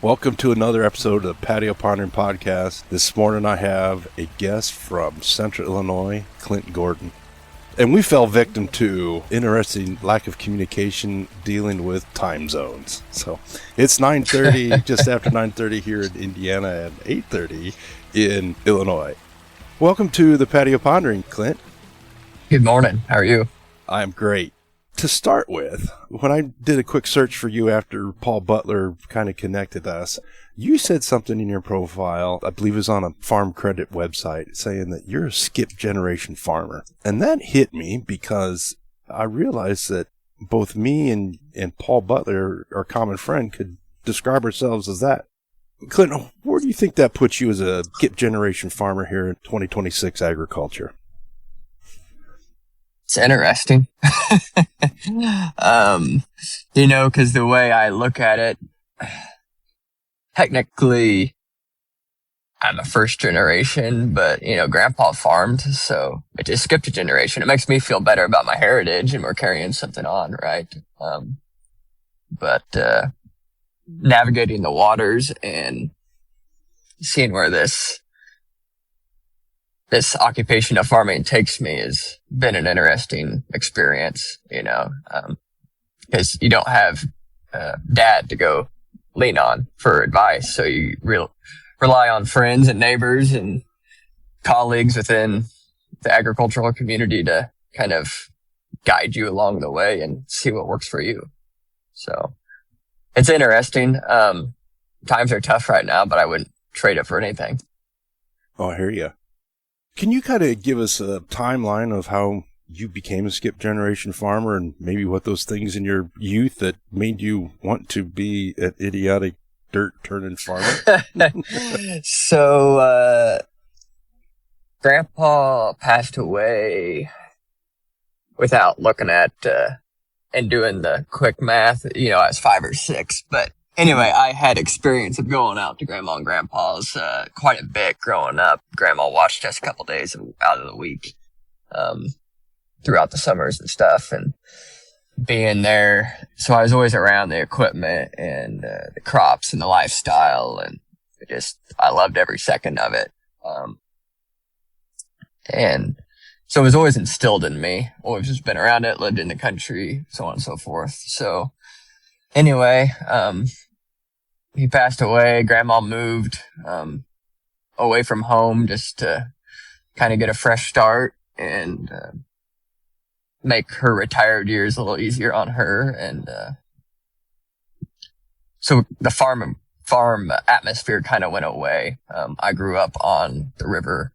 Welcome to another episode of Patio Pondering Podcast. This morning I have a guest from Central Illinois, Clint Gorden. And we fell victim to interesting lack of communication dealing with time zones. So it's 9:30, just after 9:30 here in Indiana and 8:30 in Illinois. Welcome to the Patio Pondering, Clint. Good morning. How are you? I'm great. To start with, when I did a quick search for you after Paul Butler kind of connected us, you said something in your profile, I believe it was on a farm credit website, saying that you're a skip generation farmer. And that hit me because I realized that both me and Paul Butler, our common friend, could describe ourselves as that. Clint, where do you think that puts you as a skip generation farmer here in 2026 agriculture? It's interesting. Because the way I look at it, technically, I'm a first generation, but, Grandpa farmed, so it just skipped a generation. It makes me feel better about my heritage and we're carrying something on, right? But navigating the waters and seeing where this occupation of farming takes me has been an interesting experience, because you don't have dad to go lean on for advice. So you rely on friends and neighbors and colleagues within the agricultural community to kind of guide you along the way and see what works for you. So it's interesting. Times are tough right now, but I wouldn't trade it for anything. Oh, I hear you. Can you kind of give us a timeline of how you became a skip generation farmer and maybe what those things in your youth that made you want to be an idiotic dirt turning farmer? So, Grandpa passed away without looking at, and doing the quick math, I was 5 or 6, but anyway, I had experience of going out to Grandma and Grandpa's quite a bit growing up. Grandma watched us a couple days out of the week throughout the summers and stuff, and being there. So I was always around the equipment and the crops and the lifestyle, and I loved every second of it. And so it was always instilled in me. Always just been around it, lived in the country, so on and so forth. So anyway, he passed away. Grandma moved away from home just to kind of get a fresh start and make her retired years a little easier on her. And so the farm atmosphere kind of went away. I grew up on the river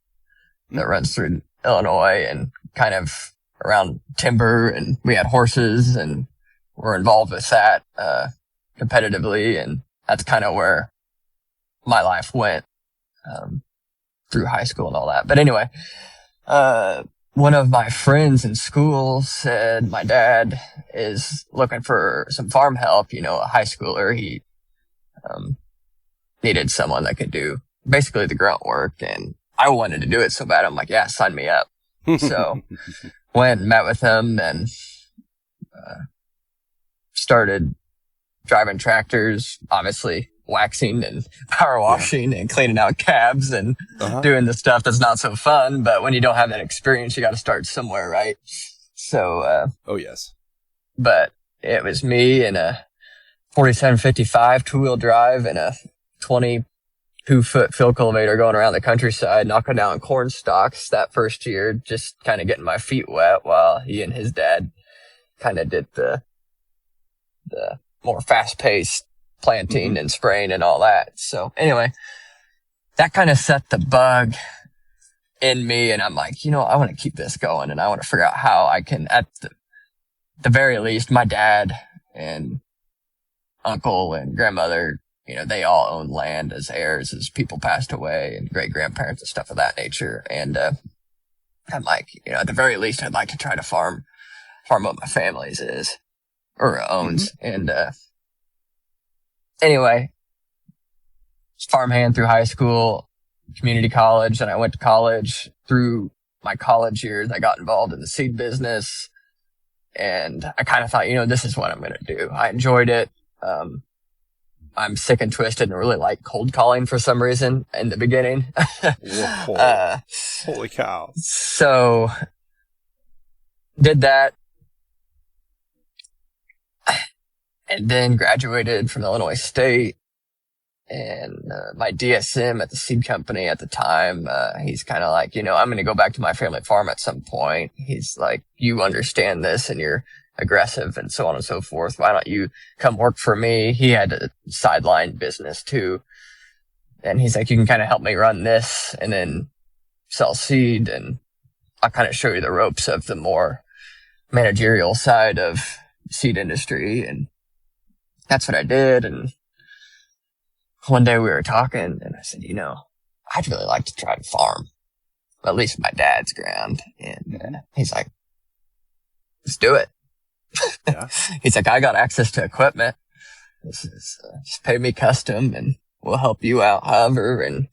that runs through Illinois and kind of around timber, and we had horses and were involved with that competitively, and that's kind of where my life went through high school and all that. But anyway, one of my friends in school said my dad is looking for some farm help, a high schooler. He needed someone that could do basically the grunt work, and I wanted to do it so bad. I'm like, yeah, sign me up. So went and met with him and started driving tractors, obviously waxing and power washing and cleaning out cabs and doing the stuff that's not so fun. But when you don't have that experience, you got to start somewhere, right? So, oh yes. But it was me in a 4755 two-wheel drive and a 22-foot field cultivator going around the countryside, knocking down corn stalks that first year, just kind of getting my feet wet while he and his dad kind of did the more fast-paced planting and spraying and all that. So anyway, that kind of set the bug in me, and I'm like, I want to keep this going, and I want to figure out how I can, at the very least, my dad and uncle and grandmother, they all owned land as heirs as people passed away, and great-grandparents and stuff of that nature. And I'm like, at the very least, I'd like to try to farm what my family's is or owns. And anyway, farmhand through high school, community college, and I went to college. Through my college years, I got involved in the seed business, and I kind of thought, this is what I'm going to do. I enjoyed it. I'm sick and twisted and really like cold calling for some reason in the beginning. Whoa. Holy cow. So did that and then graduated from Illinois State. And my DSM at the seed company at the time, he's kind of like, I'm going to go back to my family farm at some point. He's like, you understand this and you're aggressive and so on and so forth. Why don't you come work for me? He had a sideline business too. And he's like, you can kind of help me run this and then sell seed. And I'll kind of show you the ropes of the more managerial side of seed industry. And that's what I did. And one day we were talking and I said, I'd really like to try to farm, at least my dad's ground. And he's like, let's do it. Yeah. He's like, I got access to equipment. This is just pay me custom and we'll help you out however and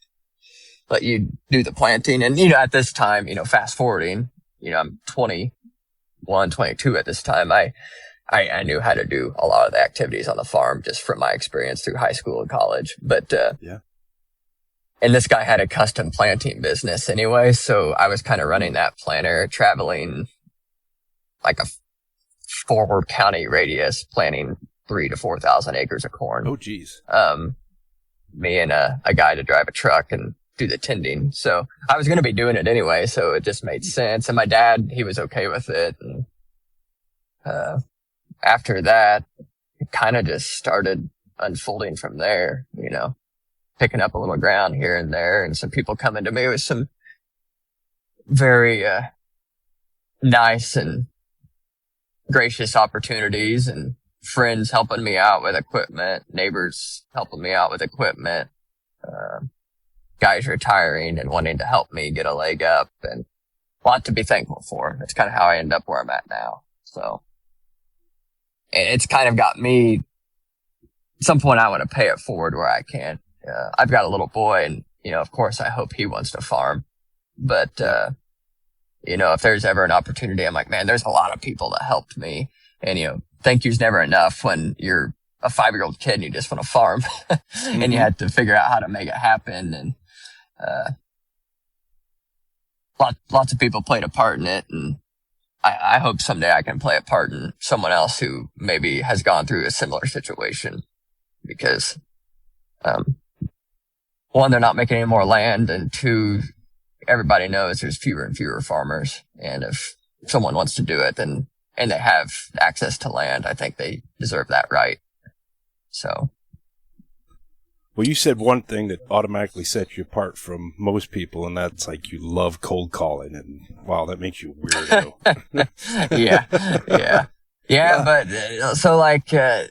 let you do the planting. And, at this time, fast forwarding, I'm 21, 22 at this time. I knew how to do a lot of the activities on the farm just from my experience through high school and college. But, and this guy had a custom planting business anyway. So I was kind of running that planter, traveling like a 4-county radius, planting 3,000 to 4,000 acres of corn. Oh, geez. Me and a guy to drive a truck and do the tending. So I was going to be doing it anyway. So it just made sense. And my dad, he was okay with it. And, after that, it kind of just started unfolding from there, picking up a little ground here and there and some people coming to me with some very, nice and gracious opportunities and friends helping me out with equipment, neighbors helping me out with equipment, guys retiring and wanting to help me get a leg up and a lot to be thankful for. That's kind of how I end up where I'm at now. So. And it's kind of got me, at some point I want to pay it forward where I can. I've got a little boy and, of course I hope he wants to farm. But, if there's ever an opportunity, I'm like, man, there's a lot of people that helped me. And, thank you's never enough when you're a 5-year-old kid and you just want to farm and you had to figure out how to make it happen. And, lots of people played a part in it. And, I hope someday I can play a part in someone else who maybe has gone through a similar situation because, one, they're not making any more land, and two, everybody knows there's fewer and fewer farmers. And if someone wants to do it, then, and they have access to land, I think they deserve that right. So. Well, you said one thing that automatically sets you apart from most people, and that's like you love cold calling, and wow, that makes you a weirdo. Yeah. But so like the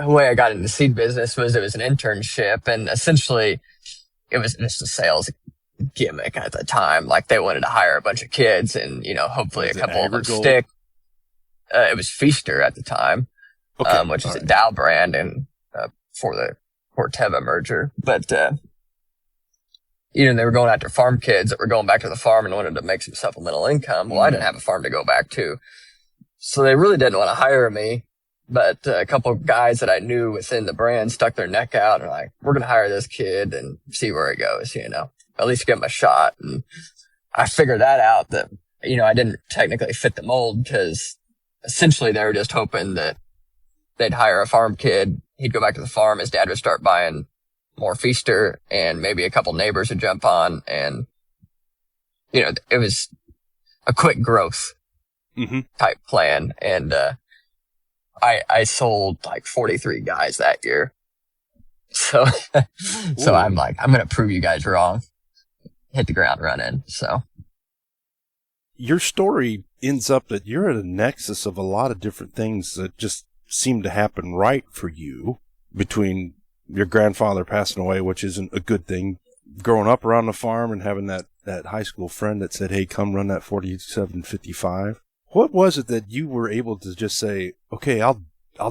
way I got into the seed business was it was an internship, and essentially it was just a sales gimmick at the time. Like they wanted to hire a bunch of kids, and hopefully a couple of them stick. It was Feaster at the time. Okay, which is a Dow brand and for the Corteva merger. But, they were going after farm kids that were going back to the farm and wanted to make some supplemental income. Well, I didn't have a farm to go back to. So they really didn't want to hire me. But a couple of guys that I knew within the brand stuck their neck out and were like, we're going to hire this kid and see where it goes, at least give him a shot. And I figured that out that, I didn't technically fit the mold because essentially they were just hoping that they'd hire a farm kid. He'd go back to the farm. His dad would start buying more Feaster and maybe a couple neighbors would jump on. And, it was a quick growth type plan. And, I sold like 43 guys that year. So, so I'm like, I'm going to prove you guys wrong. Hit the ground running. So your story ends up that you're at a nexus of a lot of different things that just seemed to happen right for you between your grandfather passing away, which isn't a good thing, growing up around the farm and having that high school friend that said, hey, come run that 4755. What was it that you were able to just say, okay, I'll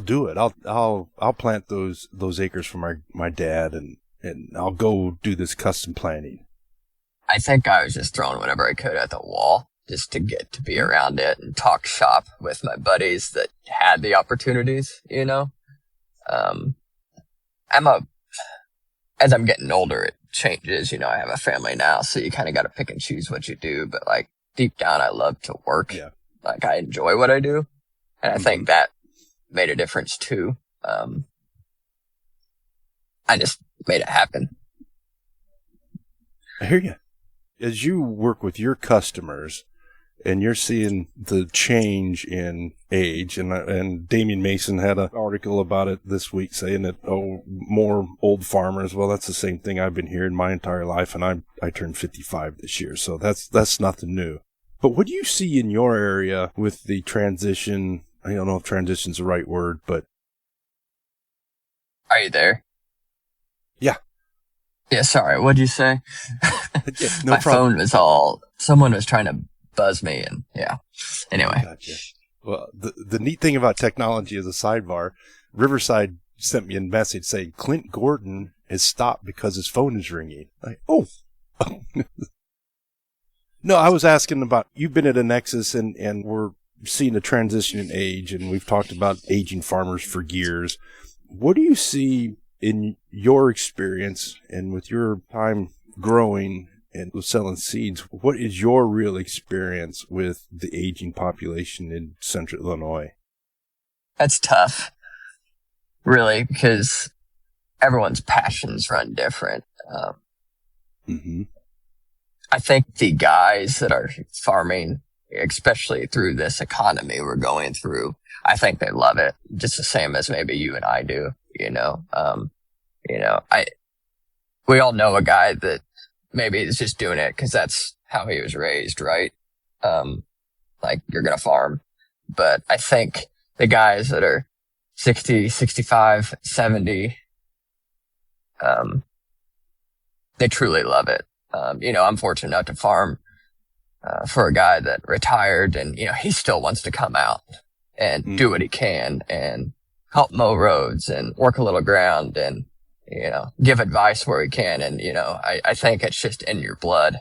do it. I'll plant those acres for my dad and I'll go do this custom planting. I think I was just throwing whatever I could at the wall just to get to be around it and talk shop with my buddies that had the opportunities, Um, as I'm getting older, it changes. I have a family now, so you kind of got to pick and choose what you do. But like deep down, I love to work. Yeah. Like I enjoy what I do. And I think that made a difference too. I just made it happen. I hear you. As you work with your customers and you're seeing the change in age, and Damian Mason had an article about it this week saying that, more old farmers. Well, that's the same thing I've been hearing my entire life, and I turned 55 this year, so that's nothing new. But what do you see in your area with the transition? I don't know if transition's the right word, but... Are you there? Yeah. Yeah, sorry, what'd you say? Yeah, no My problem. phone was someone was trying to buzz me, and yeah. Anyway. Gotcha. Well, the neat thing about technology as a sidebar, Riverside sent me a message saying Clint Gorden has stopped because his phone is ringing. Like, oh. No, I was asking about, you've been at a Nexus and we're seeing a transition in age, and we've talked about aging farmers for years. What do you see in your experience and with your time growing and selling seeds? What is your real experience with the aging population in Central Illinois? That's tough, really, because everyone's passions run different. I think the guys that are farming, especially through this economy we're going through, I think they love it just the same as maybe you and I do. We all know a guy that maybe is just doing it because that's how he was raised, right? Like you're going to farm. But I think the guys that are 60, 65, 70, they truly love it. I'm fortunate enough to farm for a guy that retired, and he still wants to come out and do what he can and help mow roads and work a little ground and give advice where he can. And I think it's just in your blood.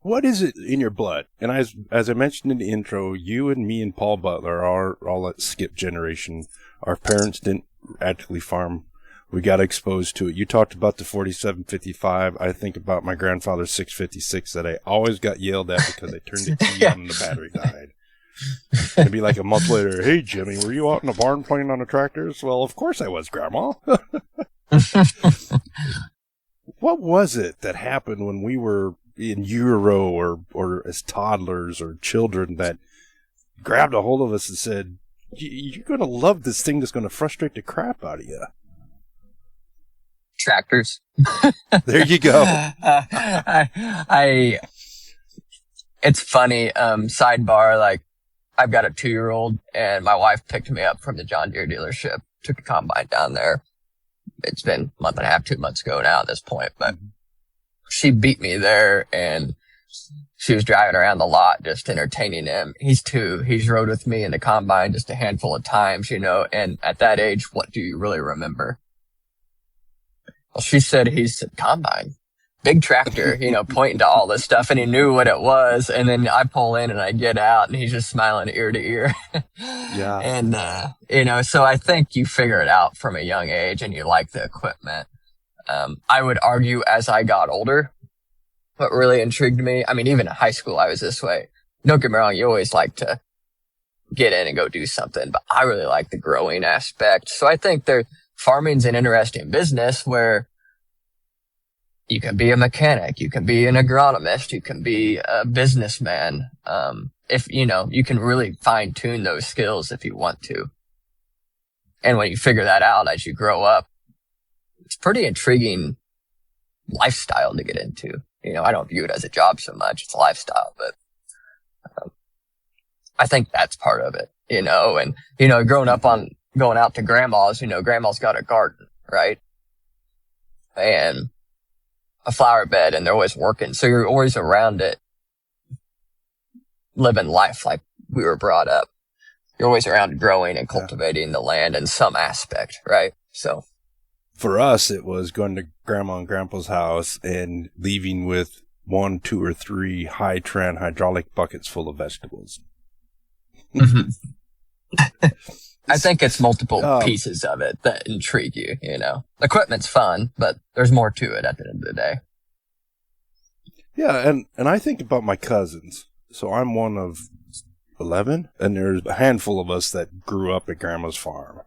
What is it in your blood? And as I mentioned in the intro, you and me and Paul Butler are all that skip generation. Our parents didn't actively farm. We got exposed to it. You talked about the 4755. I think about my grandfather's 656 that I always got yelled at because I turned the key on and the battery died. It'd be like a month later, hey, Jimmy, were you out in the barn playing on the tractors? Well, of course I was, Grandma. What was it that happened when we were in Euro or as toddlers or children that grabbed a hold of us and said, you're going to love this thing that's going to frustrate the crap out of you? Tractors. There you go. It's funny, sidebar, like I've got a 2-year-old and my wife picked me up from the John Deere dealership, took a combine down there. It's been a month and a half, 2 months ago now at this point, but she beat me there and she was driving around the lot just entertaining him. He's 2. He's rode with me in the combine just a handful of times, and at that age, what do you really remember? Well, she said he's a combine, big tractor, pointing to all this stuff, and he knew what it was. And then I pull in and I get out and he's just smiling ear to ear. Yeah. And, so I think you figure it out from a young age and you like the equipment. I would argue as I got older, what really intrigued me, even in high school, I was this way. Don't get me wrong. You always like to get in and go do something, but I really like the growing aspect. So I think farming's an interesting business where you can be a mechanic, you can be an agronomist, you can be a businessman. If, you can really fine tune those skills if you want to. And when you figure that out as you grow up, it's pretty intriguing lifestyle to get into. I don't view it as a job so much. It's a lifestyle, but, I think that's part of it, and, growing up going out to grandma's, grandma's got a garden, right? And a flower bed, and they're always working. So you're always around it, living life like we were brought up. You're always around growing and cultivating the land in some aspect, right? So for us, it was going to Grandma and Grandpa's house and leaving with 1, 2, or 3 high-trend hydraulic buckets full of vegetables. Mm-hmm. I think it's multiple pieces of it that intrigue you, you know. Equipment's fun, but there's more to it at the end of the day. Yeah, and I think about my cousins. So I'm one of 11, and there's a handful of us that grew up at Grandma's farm.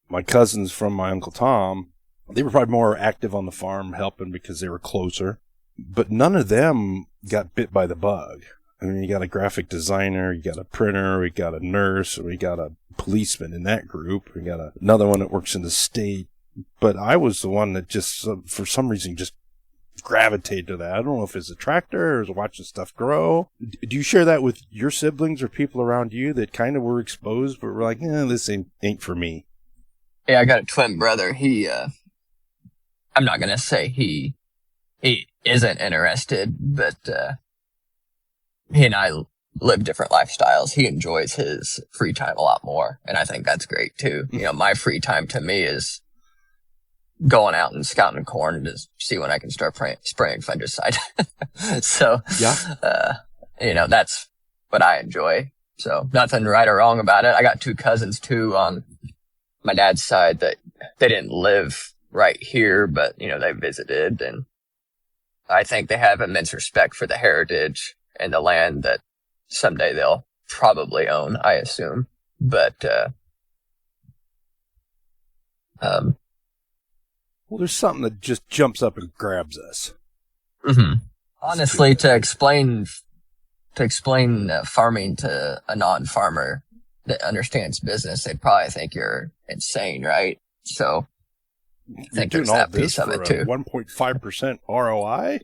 My cousins from my Uncle Tom, they were probably more active on the farm helping because they were closer. But none of them got bit by the bug. I mean, you got a graphic designer, you got a printer, we got a nurse, we got a policeman in that group, we got another one that works in the state. But I was the one that just, for some reason, just gravitated to that. I don't know if it's a tractor or is watching stuff grow. Do you share that with your siblings or people around you that kind of were exposed, but were like, this ain't for me? Yeah, I got a twin brother. He, I'm not going to say he isn't interested, but he and I live different lifestyles. He enjoys his free time a lot more, and I think that's great too. You know, my free time to me is going out and scouting corn to see when I can start spraying fungicide. So, yeah, you know, that's what I enjoy. So nothing right or wrong about it. I got two cousins too on my dad's side that they didn't live right here, but, you know, they visited, and I think they have immense respect for the heritage and the land that someday they'll probably own, I assume. But, well, there's something that just jumps up and grabs us. Mm-hmm. Honestly, to explain farming to a non-farmer that understands business, they'd probably think you're insane, right? So I think there's that piece of it too. 1.5% ROI.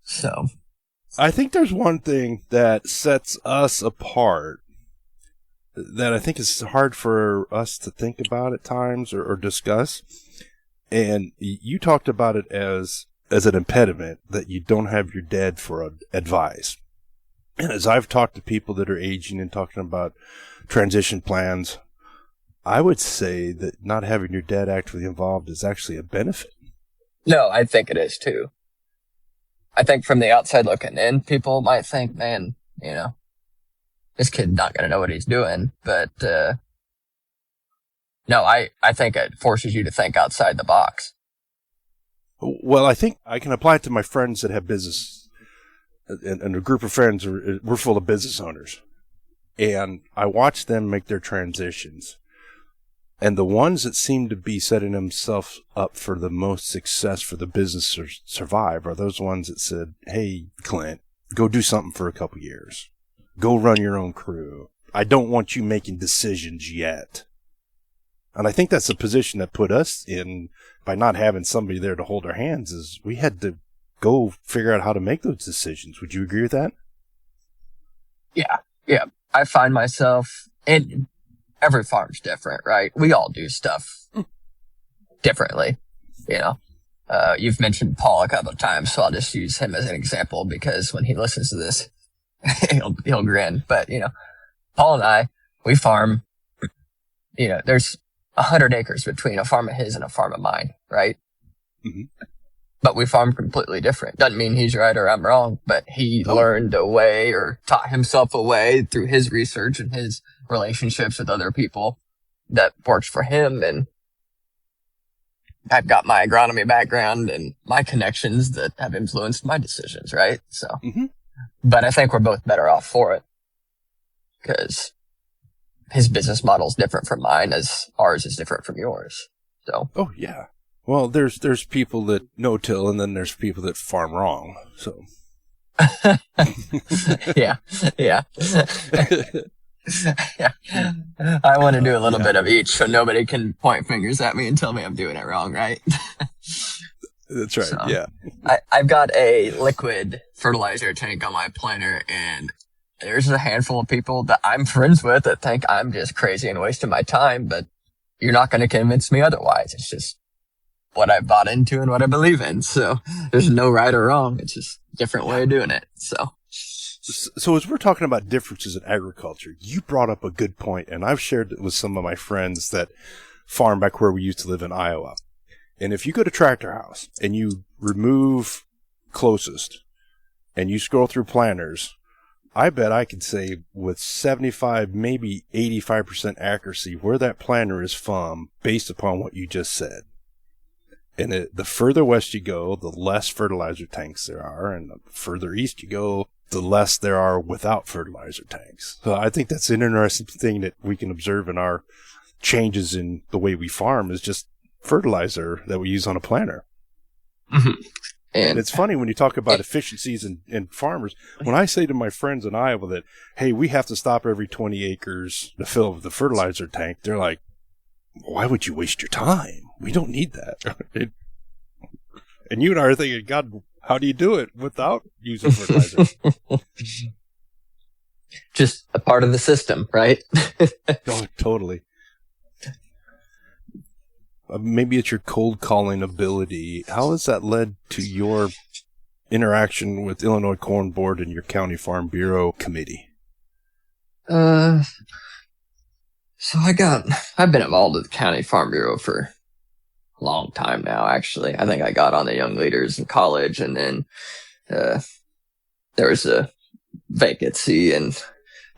So I think there's one thing that sets us apart that I think is hard for us to think about at times or discuss. And you talked about it as an impediment that you don't have your dad for advice. And as I've talked to people that are aging and talking about transition plans, I would say that not having your dad actively involved is actually a benefit. No, I think it is too. I think from the outside looking in, people might think, man, you know, this kid's not going to know what he's doing. But no, I think it forces you to think outside the box. Well, I think I can apply it to my friends that have business, and a group of friends, we're full of business owners. And I watch them make their transitions. And the ones that seem to be setting themselves up for the most success for the business to survive are those ones that said, hey, Clint, go do something for a couple years. Go run your own crew. I don't want you making decisions yet. And I think that's the position that put us in by not having somebody there to hold our hands, is we had to go figure out how to make those decisions. Would you agree with that? Yeah. I find myself, and every farm's different, right? We all do stuff differently, you know. You've mentioned Paul a couple of times, so I'll just use him as an example because when he listens to this, he'll grin. But, you know, Paul and I, we farm, you know, there's 100 acres between a farm of his and a farm of mine, right? Mm-hmm. But we farm completely different. Doesn't mean he's right or I'm wrong, but he learned a way or taught himself a way through his research and his relationships with other people that works for him. And I've got my agronomy background and my connections that have influenced my decisions, right? So, But I think we're both better off for it because his business model is different from mine, as ours is different from yours. So. Oh yeah. Well, there's people that no-till, and then there's people that farm wrong. So. Yeah. Yeah. I want to do a little bit of each, so nobody can point fingers at me and tell me I'm doing it wrong, right? That's right. So, yeah. I've got a liquid fertilizer tank on my planter, and there's a handful of people that I'm friends with that think I'm just crazy and wasting my time, but you're not going to convince me otherwise. It's just what I bought into and what I believe in. So there's no right or wrong. It's just a different way of doing it. So as we're talking about differences in agriculture, you brought up a good point, and I've shared it with some of my friends that farm back where we used to live in Iowa. And if you go to Tractor House and you remove closest and you scroll through planters, I bet I could say with 75, maybe 85% accuracy where that planter is from based upon what you just said. And the further west you go, the less fertilizer tanks there are. And the further east you go, the less there are without fertilizer tanks. So I think that's an interesting thing that we can observe in our changes in the way we farm is just fertilizer that we use on a planter. Mm-hmm. And it's funny when you talk about efficiencies in farmers. When I say to my friends in Iowa that, hey, we have to stop every 20 acres to fill the fertilizer tank, they're like, why would you waste your time? We don't need that. And you and I are thinking, God, how do you do it without using fertilizer? Just a part of the system, right? Oh, totally. Maybe it's your cold calling ability. How has that led to your interaction with Illinois Corn Board and your County Farm Bureau committee? So I've been involved with the County Farm Bureau for a long time now, actually. I think I got on the Young Leaders in college, and then there was a vacancy in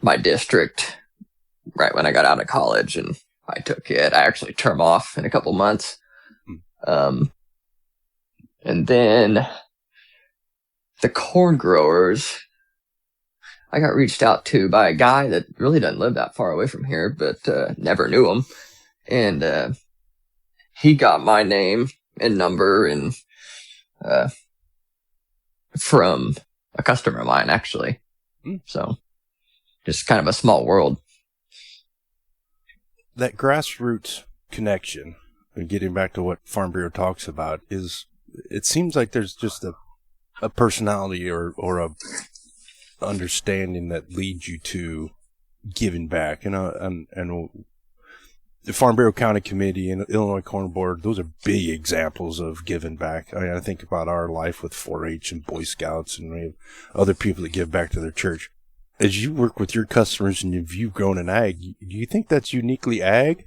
my district right when I got out of college, and I took it. I actually term off in a couple months. And then the corn growers, I got reached out to by a guy that really doesn't live that far away from here, but never knew him. And he got my name and number and from a customer of mine, actually. So just kind of a small world. That grassroots connection, and getting back to what Farm Bureau talks about, is it seems like there's just a personality or a understanding that leads you to giving back. And the Farm Bureau County Committee and Illinois Corn Board, those are big examples of giving back. I think about our life with 4-H and Boy Scouts, and we have other people that give back to their church. As you work with your customers and you've grown in ag, do you think that's uniquely ag?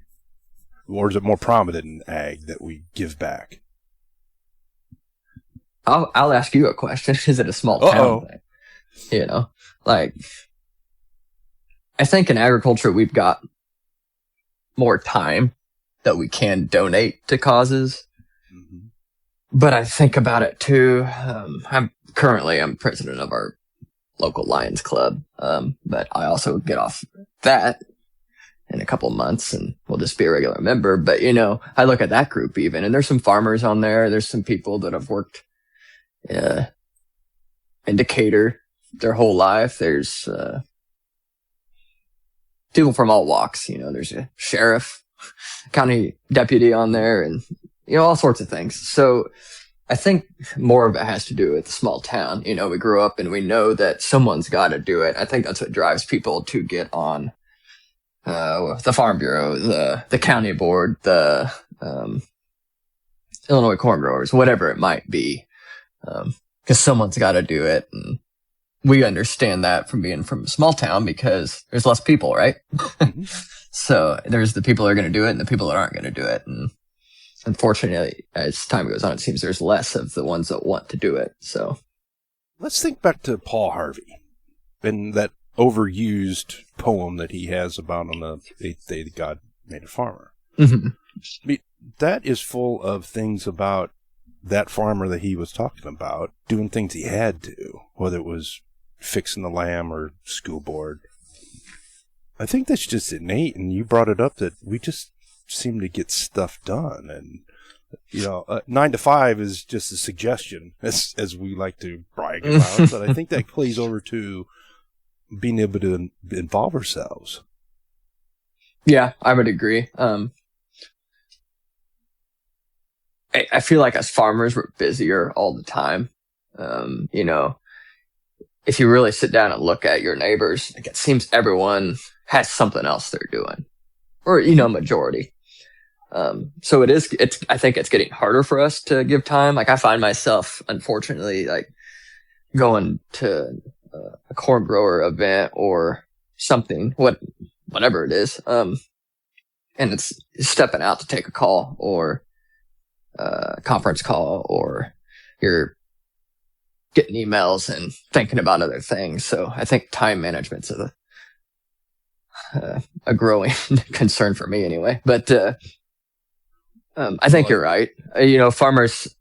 Or is it more prominent in ag that we give back? I'll ask you a question. Is it a small town thing? You know, like, I think in agriculture we've got more time that we can donate to causes. Mm-hmm. But I think about it too. I'm president of our local Lions Club. But I also get off that in a couple months and we'll just be a regular member. But, you know, I look at that group even, and there's some farmers on there. There's some people that have worked, in Decatur their whole life. There's, people from all walks, you know, there's a sheriff, county deputy on there, and, you know, all sorts of things. So I think more of it has to do with the small town. You know, we grew up and we know that someone's got to do it. I think that's what drives people to get on the Farm Bureau, the county board, the Illinois Corn Growers, whatever it might be, because someone's got to do it. And we understand that from being from a small town because there's less people, right? Mm-hmm. So there's the people that are going to do it and the people that aren't going to do it. And unfortunately, as time goes on, it seems there's less of the ones that want to do it. So let's think back to Paul Harvey and that overused poem that he has about on the 8th day that God made a farmer. Mm-hmm. I mean, that is full of things about that farmer that he was talking about, doing things he had to, whether it was fixing the lamb or school board. I think that's just innate, and you brought it up that we just seem to get stuff done. And, you know, 9 to 5 is just a suggestion, as we like to brag about, but I think that plays over to being able to involve ourselves. Yeah, I would agree. I feel like as farmers, we're busier all the time. You know, if you really sit down and look at your neighbors, it seems everyone has something else they're doing, or, you know, majority. So I think it's getting harder for us to give time. Like, I find myself, unfortunately, like going to a corn grower event or something, whatever it is. And it's stepping out to take a call or a conference call, or you're getting emails and thinking about other things. So I think time management's a growing concern for me anyway. But I think you're right. Farmers,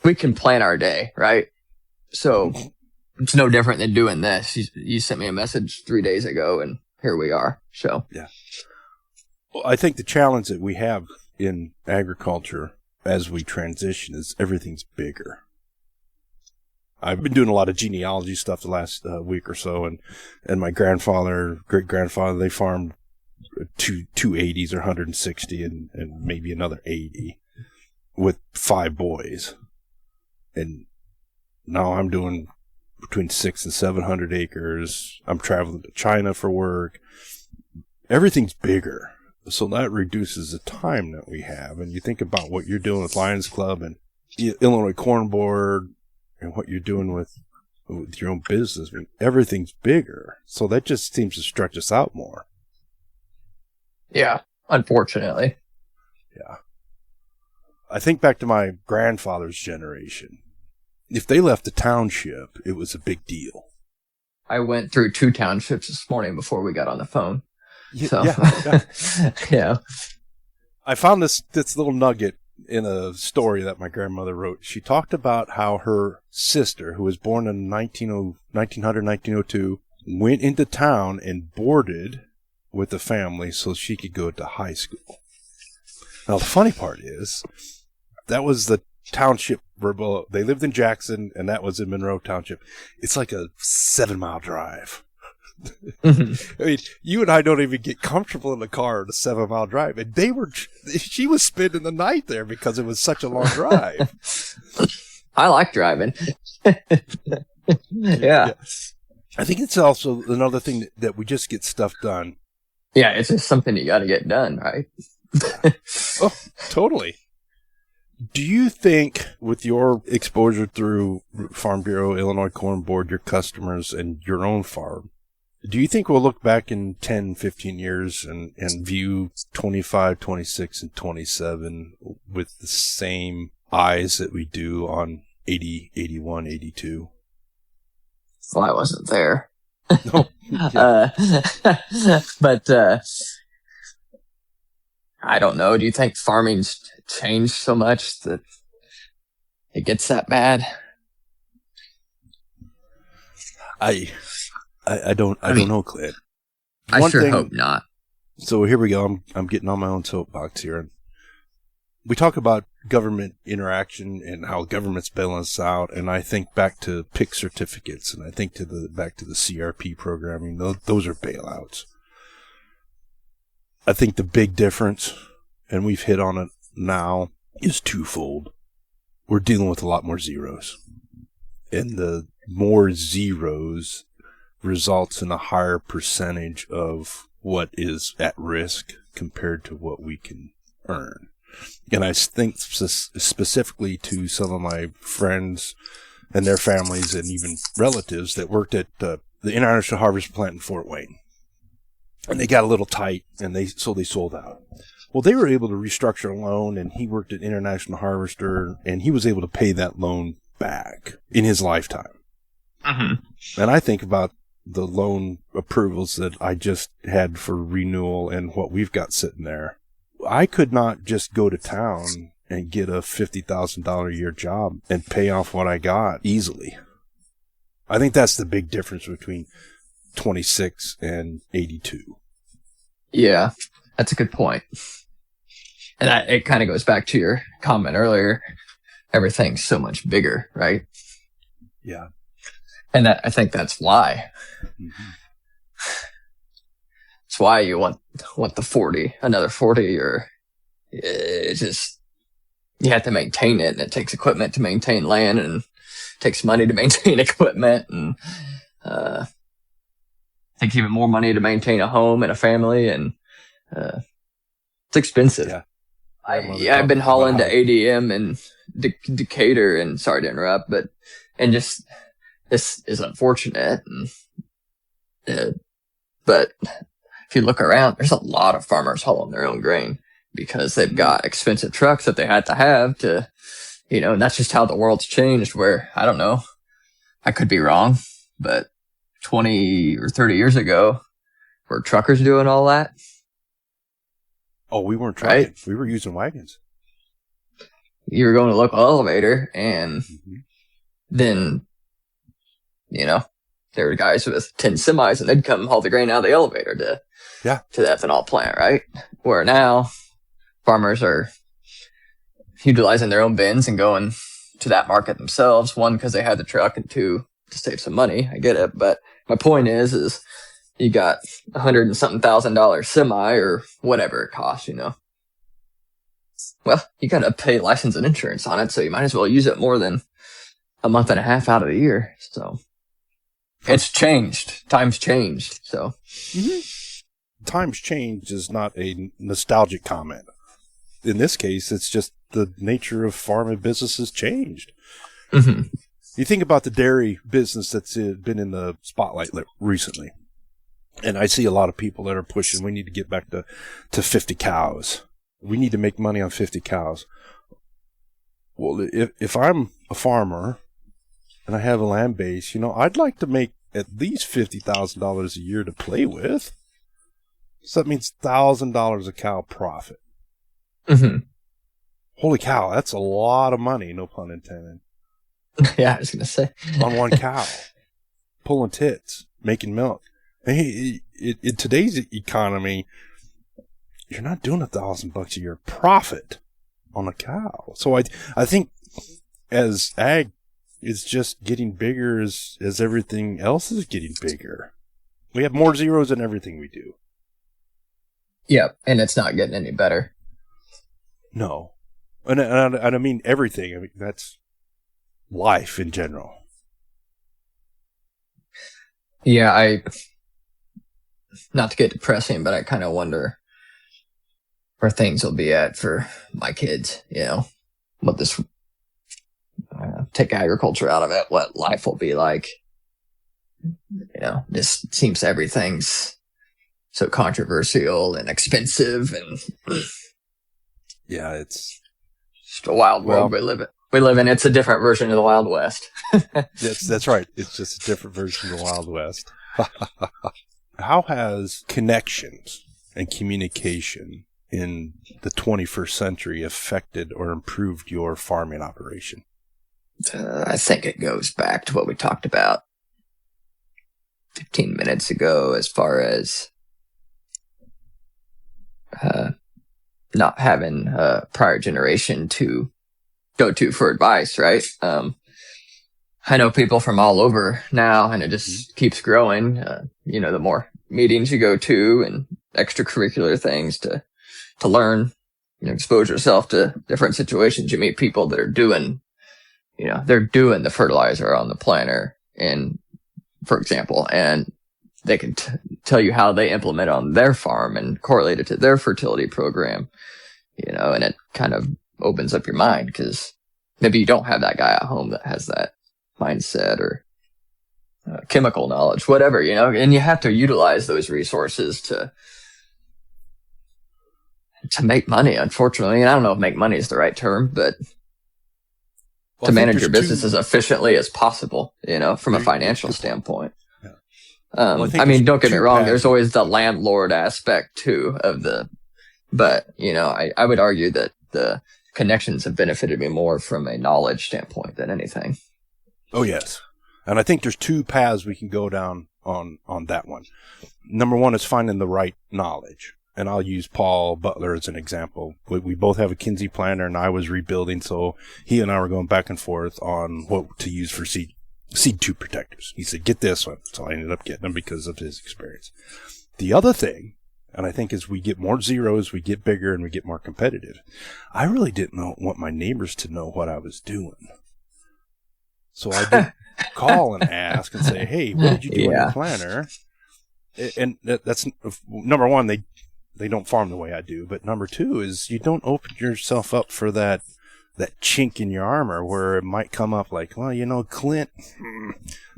we can plan our day, right? So it's no different than doing this. You sent me a message 3 days ago, and here we are. So yeah. Well, I think the challenge that we have in agriculture as we transition is everything's bigger. I've been doing a lot of genealogy stuff the last week or so, and my grandfather, great-grandfather, they farmed two 80s or 160 and maybe another 80 with 5 boys. And now I'm doing between 600 and 700 acres. I'm traveling to China for work. Everything's bigger. So that reduces the time that we have. And you think about what you're doing with Lions Club and Illinois Corn Board and what you're doing with your own business. I mean, everything's bigger. So that just seems to stretch us out more. Yeah, unfortunately. Yeah. I think back to my grandfather's generation. If they left the township, it was a big deal. I went through 2 townships this morning before we got on the phone. So. Yeah. Yeah. I found this little nugget in a story that my grandmother wrote. She talked about how her sister, who was born in 1902, went into town and boarded with the family so she could go to high school. Now, the funny part is, that was the township where they lived in Jackson, and that was in Monroe Township. It's like a 7-mile drive. Mm-hmm. I mean, you and I don't even get comfortable in the car in a 7-mile drive, and she was spending the night there because it was such a long drive. I like driving. Yeah. I think it's also another thing that we just get stuff done. Yeah, it's just something you got to get done, right? Oh, totally. Do you think, with your exposure through Farm Bureau, Illinois Corn Board, your customers, and your own farm, do you think we'll look back in 10, 15 years and view 25, 26, and 27 with the same eyes that we do on 80, 81, 82? Well, I wasn't there. No. Yeah. But I don't know. Do you think farming's changed so much that it gets that bad? I don't know, Clint. I sure hope not. So here we go. I'm getting on my own soapbox here. We talk about government interaction and how government's bailing us out, and I think back to PIC certificates, and I think back to the CRP programming. Those are bailouts. I think the big difference, and we've hit on it now, is twofold. We're dealing with a lot more zeros, and the more zeros results in a higher percentage of what is at risk compared to what we can earn. And I think specifically to some of my friends and their families and even relatives that worked at the International Harvest Plant in Fort Wayne. And they got a little tight, and so they sold out. Well, they were able to restructure a loan, and he worked at International Harvester, and he was able to pay that loan back in his lifetime. Mm-hmm. And I think about the loan approvals that I just had for renewal and what we've got sitting there. I could not just go to town and get a $50,000 a year job and pay off what I got easily. I think that's the big difference between 26 and 82. Yeah, that's a good point. And it kind of goes back to your comment earlier. Everything's so much bigger, right? Yeah. And I think that's why. Mm-hmm. It's why you want the 40, another 40, or it's just, you have to maintain it, and it takes equipment to maintain land, and it takes money to maintain equipment, and it takes even more money to maintain a home and a family, and it's expensive. Yeah. I've been hauling to ADM and Decatur, and sorry to interrupt, and just, this is unfortunate, but if you look around, there's a lot of farmers hauling their own grain because they've got expensive trucks that they had to have to, and that's just how the world's changed, where, I don't know, I could be wrong, but 20 or 30 years ago, were truckers doing all that? Oh, we weren't trucking. Right? We were using wagons. You were going to a local elevator, and then, there were guys with 10 semis, and they'd come haul the grain out of the elevator to the ethanol plant, right? Where now, farmers are utilizing their own bins and going to that market themselves. One, because they had the truck, and two, to save some money. I get it. But my point is you got $100 and something $1,000 semi or whatever it costs, Well, you got to pay license and insurance on it, so you might as well use it more than a month and a half out of the year. So it's changed. Times changed. So Times changed is not a nostalgic comment. In this case, it's just the nature of farm and business has changed. You think about the dairy business that's been in the spotlight recently. And I see a lot of people that are pushing, we need to get back to 50 cows. We need to make money on 50 cows. Well, if I'm a farmer and I have a land base, I'd like to make at least $50,000 a year to play with. So that means $1,000 a cow profit. Holy cow, that's a lot of money, no pun intended. Yeah, I was going to say. On one cow. Pulling tits, making milk. Hey, in today's economy, you're not doing $1,000 a year profit on a cow. So I think as ag is just getting bigger as everything else is getting bigger. We have more zeros in everything we do. Yeah, and it's not getting any better. No. And I mean everything. I mean, that's life in general. Yeah, not to get depressing, but I kind of wonder where things will be at for my kids, what this, take agriculture out of it, what life will be like. This seems everything's so controversial and expensive, and yeah, it's just a wild world we live in. It's a different version of the Wild West. That's right. It's just a different version of the Wild West. How has connections and communication in the 21st century affected or improved your farming operation? I think it goes back to what we talked about 15 minutes ago, as far as not having a prior generation to go to for advice, right? I know people from all over now, and it just keeps growing. The more meetings you go to and extracurricular things to learn, expose yourself to different situations. You meet people that are doing, they're doing the fertilizer on the planter, and for example, and they can tell you how they implement it on their farm and correlate it to their fertility program, and it kind of opens up your mind, because maybe you don't have that guy at home that has that mindset or chemical knowledge, whatever, and you have to utilize those resources to make money, unfortunately. And I don't know if make money is the right term, but to manage your business as efficiently as possible, from a financial standpoint. Don't get me wrong, there's always the landlord aspect too but I would argue that the connections have benefited me more from a knowledge standpoint than anything. Oh, yes. And I think there's two paths we can go down on that one. Number one is finding the right knowledge. And I'll use Paul Butler as an example. We both have a Kinsey planter, and I was rebuilding, so he and I were going back and forth on what to use for seed tube protectors. He said, get this one. So I ended up getting them because of his experience. The other thing, and I think as we get more zeros, we get bigger and we get more competitive. I really didn't want my neighbors to know what I was doing. So I did call and ask and say, hey, what did you do on your planter? And that's number one, they don't farm the way I do. But number two is you don't open yourself up for that chink in your armor where it might come up like, well, Clint,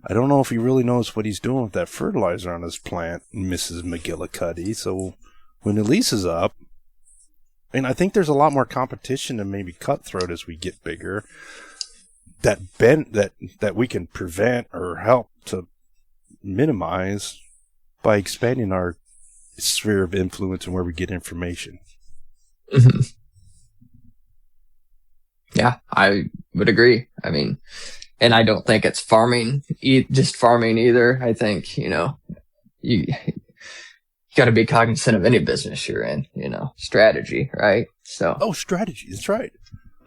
I don't know if he really knows what he's doing with that fertilizer on his plant, Mrs. McGillicuddy. So when the lease is up, and I think there's a lot more competition and maybe cutthroat as we get bigger. that we can prevent or help to minimize by expanding our sphere of influence and where we get information. Mm-hmm. Yeah, I would agree. I mean, and I don't think it's just farming either. I think, you got to be cognizant of any business you're in, strategy, right? So. Oh, strategy. That's right.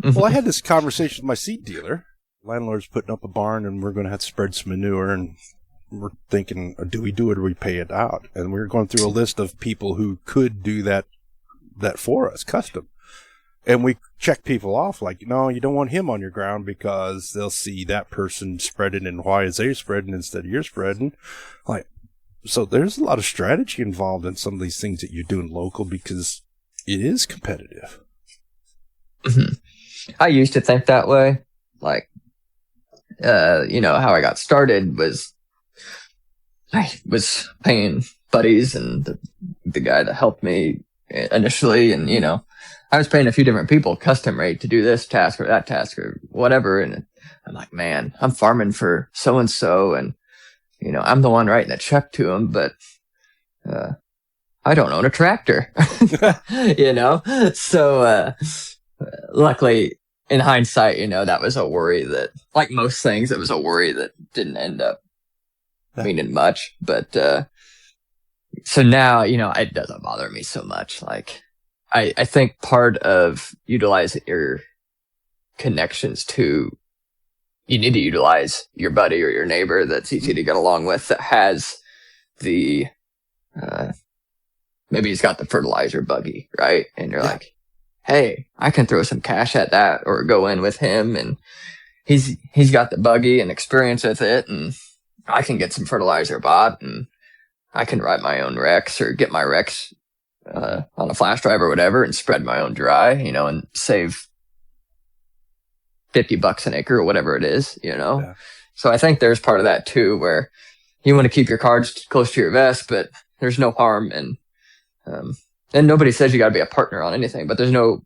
Well, I had this conversation with my seed dealer. Landlord's putting up a barn and we're going to have to spread some manure, and we're thinking, do we do it or we pay it out? And we're going through a list of people who could do that for us, custom. And we check people off like, no, you don't want him on your ground because they'll see that person spreading, and why is they spreading instead of you're spreading? Like, so there's a lot of strategy involved in some of these things that you're doing local because it is competitive. Mm-hmm. I used to think that way. Like, how I got started was I was paying buddies and the guy that helped me initially, and, I was paying a few different people custom rate to do this task or that task or whatever. And I'm like, man, I'm farming for so-and-so. And, I'm the one writing the check to him, but, I don't own a tractor, So, luckily in hindsight, that was a worry that, like most things, it was a worry that didn't end up meaning much. But, so now, it doesn't bother me so much. Like, I think part of utilizing your connections too, you need to utilize your buddy or your neighbor that's easy to get along with, that has the, maybe he's got the fertilizer buggy, right? And you're like, hey, I can throw some cash at that, or go in with him, and he's got the buggy and experience with it, and I can get some fertilizer bought, and I can write my own Rex or get my Rex on a flash drive or whatever, and spread my own dry, and save $50 an acre or whatever it is, Yeah. So I think there's part of that too, where you want to keep your cards close to your vest, but there's no harm in, and nobody says you got to be a partner on anything, but there's no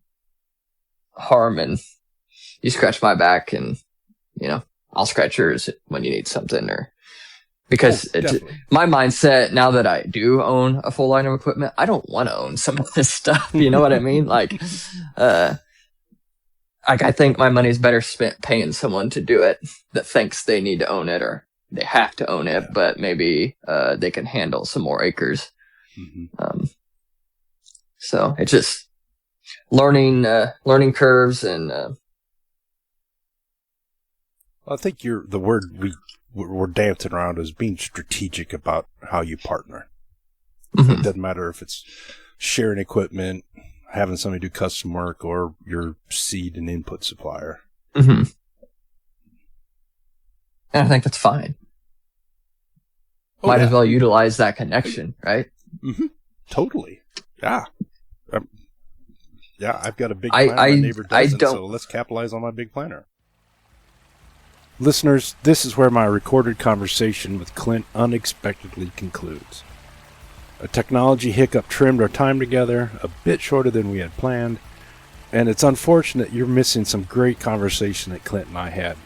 harm in you scratch my back and, I'll scratch yours when you need something, or because my mindset now that I do own a full line of equipment, I don't want to own some of this stuff. You know what I mean? Like, I think my money's better spent paying someone to do it that thinks they need to own it or they have to own it, but maybe they can handle some more acres. Mm-hmm. So it's just learning curves, and I think the word we're dancing around is being strategic about how you partner. Mm-hmm. It doesn't matter if it's sharing equipment, having somebody do custom work, or your seed and input supplier. Mm-hmm. And I think that's fine. Might as well utilize that connection, right? Mm-hmm. Totally. Yeah. I've got a big planner. My neighbor doesn't, so let's capitalize on my big planner. Listeners, this is where my recorded conversation with Clint unexpectedly concludes. A technology hiccup trimmed our time together a bit shorter than we had planned, and it's unfortunate you're missing some great conversation that Clint and I had.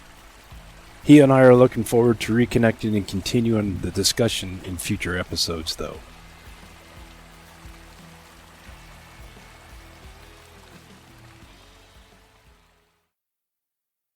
He and I are looking forward to reconnecting and continuing the discussion in future episodes, though.